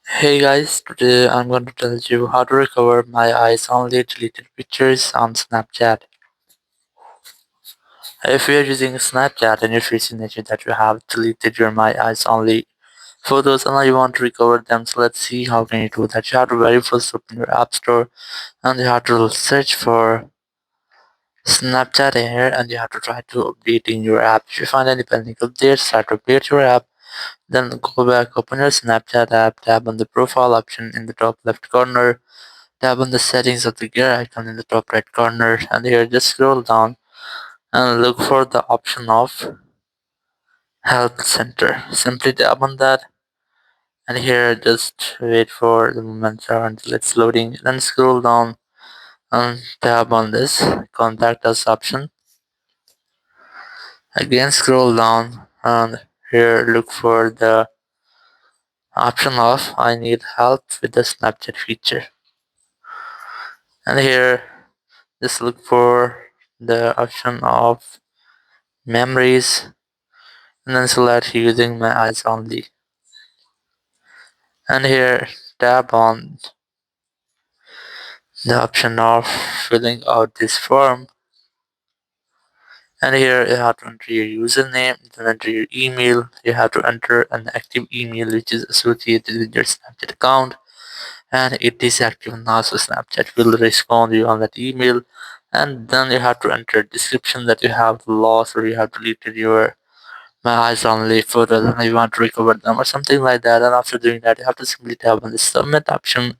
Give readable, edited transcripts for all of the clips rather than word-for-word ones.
Hey guys, today I'm going to tell you how to recover my eyes only deleted pictures on Snapchat. If you're using Snapchat and you're facing the issue that you have deleted your my eyes only photos and now you want to recover them, so let's see how can you do that. You have to very first open your app store and you have to search for Snapchat here and you have to try to update in your app. If you find any pending updates, start to update your app. Then go back, open your Snapchat app, tap on the profile option in the top left corner. Tap on the settings of the gear icon in the top right corner and here just scroll down and look for the option of Help Center. Simply tap on that and here just wait for the moment until it's loading. Then scroll down and tap on this Contact Us option. Again scroll down and here look for the option of I need help with the Snapchat feature. And here just look for the option of memories and then select using my eyes only. And here tap on the option of filling out this form. And here you have to enter your username, then enter your email. You have to enter an active email which is associated with your Snapchat account. And it is active now, so Snapchat will respond you on that email. And then you have to enter a description that you have lost or you have deleted your my eyes only photos and you want to recover them or something like that. And after doing that, you have to simply tap on the submit option.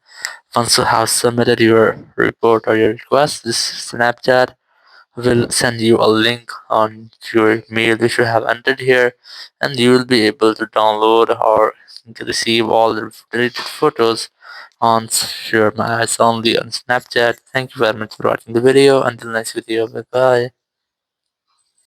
Once you have submitted your report or your request, this Snapchat will send you a link on your mail which you have entered here, and you will be able to download or receive all the deleted photos on your my eyes only on Snapchat. Thank you very much for watching the video. Until next video, bye bye.